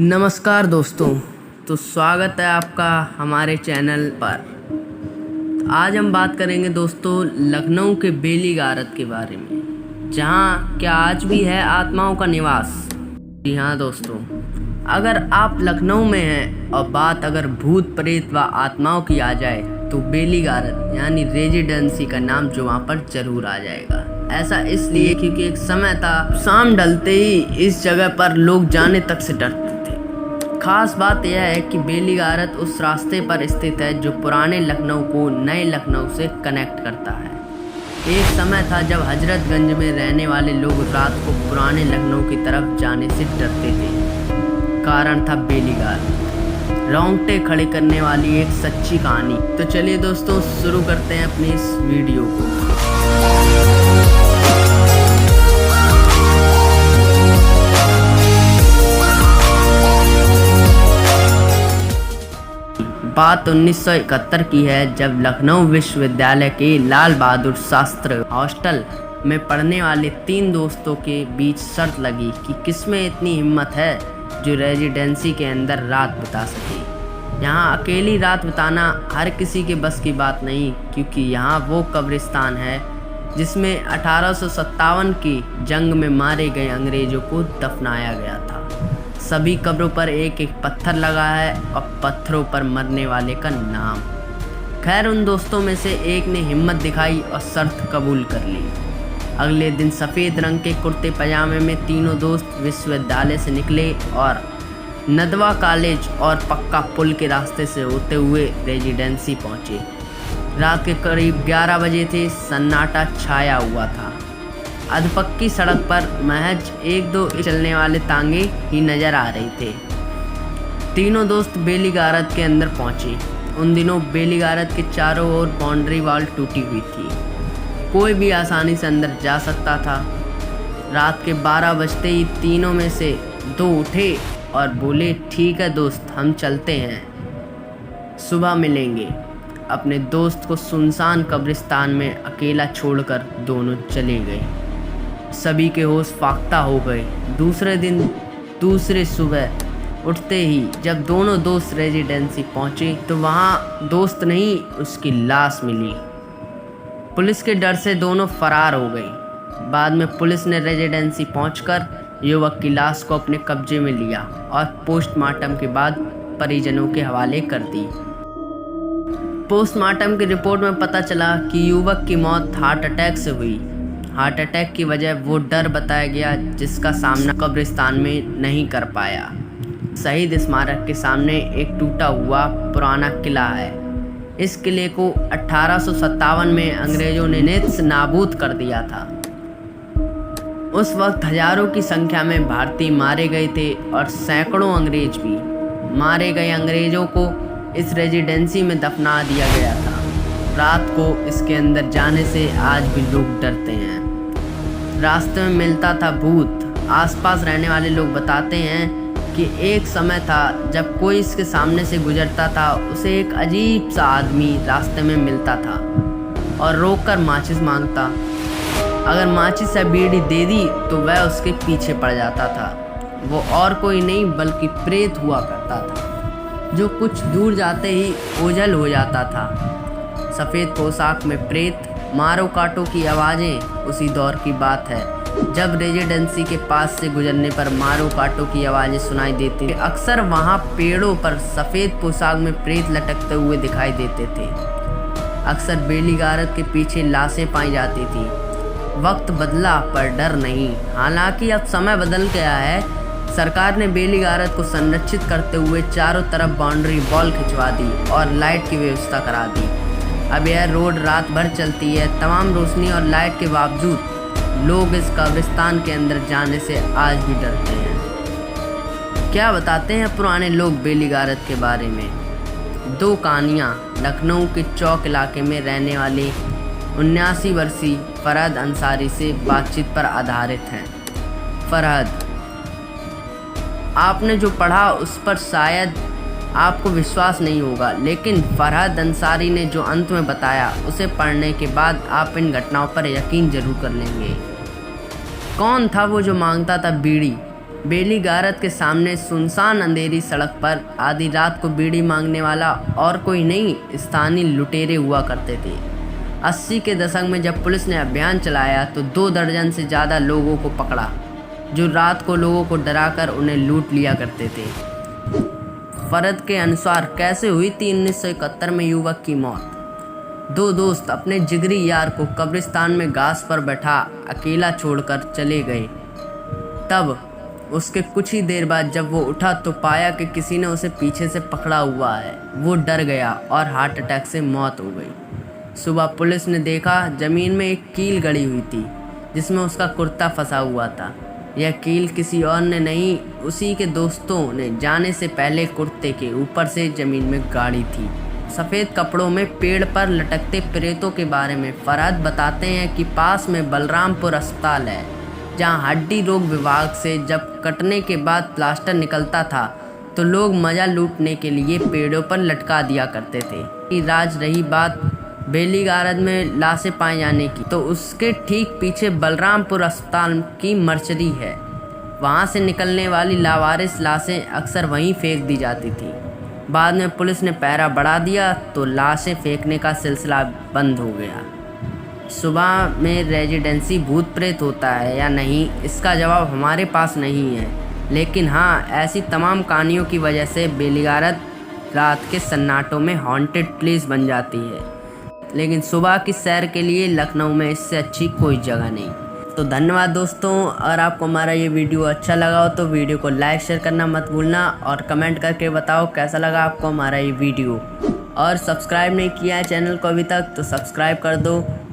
नमस्कार दोस्तों, तो स्वागत है आपका हमारे चैनल पर। आज हम बात करेंगे दोस्तों लखनऊ के बेली गारद के बारे में, जहां क्या आज भी है आत्माओं का निवास। जी हाँ दोस्तों, अगर आप लखनऊ में हैं और बात अगर भूत प्रेत व आत्माओं की आ जाए तो बेली गारद यानी रेजिडेंसी का नाम जो वहाँ पर जरूर आ जाएगा। ऐसा इसलिए क्योंकि एक समय था, शाम ढलते ही इस जगह पर लोग जाने तक से डरते थे। खास बात यह है कि बेली गारद उस रास्ते पर स्थित है जो पुराने लखनऊ को नए लखनऊ से कनेक्ट करता है। एक समय था जब हजरतगंज में रहने वाले लोग रात को पुराने लखनऊ की तरफ जाने से डरते थे। कारण था बेली गारद, रोंगटे खड़े करने वाली एक सच्ची कहानी। तो चलिए दोस्तों शुरू करते हैं अपनी इस वीडियो को। बात 1971 की है, जब लखनऊ विश्वविद्यालय के लाल बहादुर शास्त्री हॉस्टल में पढ़ने वाले 3 दोस्तों के बीच शर्त लगी कि किसमें इतनी हिम्मत है जो रेजिडेंसी के अंदर रात बिता सके। यहाँ अकेली रात बिताना हर किसी के बस की बात नहीं, क्योंकि यहाँ वो कब्रिस्तान है जिसमें 1857 की जंग में मारे गए अंग्रेजों को दफनाया गया था। सभी कब्रों पर एक एक पत्थर लगा है और पत्थरों पर मरने वाले का नाम। खैर, उन दोस्तों में से एक ने हिम्मत दिखाई और शर्त कबूल कर ली। अगले दिन सफ़ेद रंग के कुर्ते पजामे में तीनों दोस्त विश्वविद्यालय से निकले और नदवा कॉलेज और पक्का पुल के रास्ते से होते हुए रेजिडेंसी पहुँचे। रात के करीब 11 बजे थे। सन्नाटा छाया हुआ था। अधपक्की सड़क पर महज 1-2 चलने वाले तांगे ही नजर आ रहे थे। तीनों दोस्त बेली गारद के अंदर पहुंचे। उन दिनों बेली गारद के चारों ओर बाउंड्री वॉल टूटी हुई थी, कोई भी आसानी से अंदर जा सकता था। रात के 12 बजते ही तीनों में से 2 उठे और बोले, ठीक है दोस्त, हम चलते हैं, सुबह मिलेंगे। अपने दोस्त को सुनसान कब्रिस्तान में अकेला छोड़कर दोनों चले गए। सभी के होश फाख्ता हो गए। दूसरे दिन दूसरे सुबह उठते ही जब दोनों दोस्त रेजिडेंसी पहुंचे तो वहां दोस्त नहीं, उसकी लाश मिली। पुलिस के डर से दोनों फरार हो गए। बाद में पुलिस ने रेजिडेंसी पहुंचकर युवक की लाश को अपने कब्जे में लिया और पोस्टमार्टम के बाद परिजनों के हवाले कर दी। पोस्टमार्टम की रिपोर्ट में पता चला कि युवक की मौत हार्ट अटैक से हुई। हार्ट अटैक की वजह वो डर बताया गया जिसका सामना कब्रिस्तान में नहीं कर पाया। शहीद स्मारक के सामने एक टूटा हुआ पुराना किला है। इस किले को 1857 में अंग्रेजों ने नेस्त नाबूद कर दिया था। उस वक्त हजारों की संख्या में भारतीय मारे गए थे और सैकड़ों अंग्रेज भी। मारे गए अंग्रेजों को इस रेजिडेंसी में दफना दिया गया था। रात को इसके अंदर जाने से आज भी लोग डरते हैं। रास्ते में मिलता था भूत। आसपास रहने वाले लोग बताते हैं कि एक समय था जब कोई इसके सामने से गुजरता था, उसे एक अजीब सा आदमी रास्ते में मिलता था और रोककर माचिस मांगता। अगर माचिस या बीड़ी दे दी तो वह उसके पीछे पड़ जाता था। वो और कोई नहीं बल्कि प्रेत हुआ करता था, जो कुछ दूर जाते ही ओझल हो जाता था। सफ़ेद पोशाक में प्रेत, मारो काटो की आवाज़ें उसी दौर की बात है जब रेजिडेंसी के पास से गुजरने पर मारो काटो की आवाज़ें सुनाई देती थी। अक्सर वहाँ पेड़ों पर सफ़ेद पोशाक में प्रेत लटकते हुए दिखाई देते थे। अक्सर बेली गारद के पीछे लाशें पाई जाती थी। वक्त बदला पर डर नहीं। हालांकि अब समय बदल गया है। सरकार ने बेली गारद को संरक्षित करते हुए चारों तरफ बाउंड्री वॉल खिंचवा दी और लाइट की व्यवस्था करा दी। अब यह रोड रात भर चलती है। तमाम रोशनी और लाइट के बावजूद लोग इस कब्रिस्तान के अंदर जाने से आज भी डरते हैं। क्या बताते हैं पुराने लोग बेली गारद के बारे में? 2 कहानियाँ लखनऊ के चौक इलाके में रहने वाले 79 वर्षीय फरहद अंसारी से बातचीत पर आधारित हैं। फरहद, आपने जो पढ़ा उस पर शायद आपको विश्वास नहीं होगा, लेकिन फरहद अंसारी ने जो अंत में बताया उसे पढ़ने के बाद आप इन घटनाओं पर यकीन जरूर कर लेंगे। कौन था वो जो मांगता था बीड़ी? बेली गारद के सामने सुनसान अंधेरी सड़क पर आधी रात को बीड़ी मांगने वाला और कोई नहीं, स्थानीय लुटेरे हुआ करते थे। 80 के दशक में जब पुलिस ने अभियान चलाया तो 2 दर्जन से ज़्यादा लोगों को पकड़ा, जो रात को लोगों को डराकर उन्हें लूट लिया करते थे। फरद के अनुसार कैसे हुई थी 1971 में युवक की मौत। 2 दोस्त अपने जिगरी यार को कब्रिस्तान में घास पर बैठा अकेला छोड़कर चले गए। तब उसके कुछ ही देर बाद जब वो उठा तो पाया कि किसी ने उसे पीछे से पकड़ा हुआ है। वो डर गया और हार्ट अटैक से मौत हो गई। सुबह पुलिस ने देखा जमीन में एक कील गड़ी हुई थी जिसमें उसका कुर्ता फंसा हुआ था। यह कील किसी और ने नहीं, उसी के दोस्तों ने जाने से पहले कुर्ते के ऊपर से जमीन में गाड़ी थी। सफ़ेद कपड़ों में पेड़ पर लटकते प्रेतों के बारे में फरहद बताते हैं कि पास में बलरामपुर अस्पताल है, जहां हड्डी रोग विभाग से जब कटने के बाद प्लास्टर निकलता था तो लोग मज़ा लूटने के लिए पेड़ों पर लटका दिया करते थे। राज रही बात बेली गारद में लाशें पाए जाने की, तो उसके ठीक पीछे बलरामपुर अस्पताल की मर्चरी है। वहां से निकलने वाली लावारिस लाशें अक्सर वहीं फेंक दी जाती थी। बाद में पुलिस ने पहरा बढ़ा दिया तो लाशें फेंकने का सिलसिला बंद हो गया। सुबह में रेजिडेंसी भूत प्रेत होता है या नहीं, इसका जवाब हमारे पास नहीं है, लेकिन हाँ, ऐसी तमाम कहानियों की वजह से बेली गारद रात के सन्नाटों में हॉन्टेड प्लेस बन जाती है। लेकिन सुबह की सैर के लिए लखनऊ में इससे अच्छी कोई जगह नहीं। तो धन्यवाद दोस्तों। अगर आपको हमारा ये वीडियो अच्छा लगा हो तो वीडियो को लाइक शेयर करना मत भूलना और कमेंट करके बताओ कैसा लगा आपको हमारा ये वीडियो। और सब्सक्राइब नहीं किया है चैनल को अभी तक तो सब्सक्राइब कर दो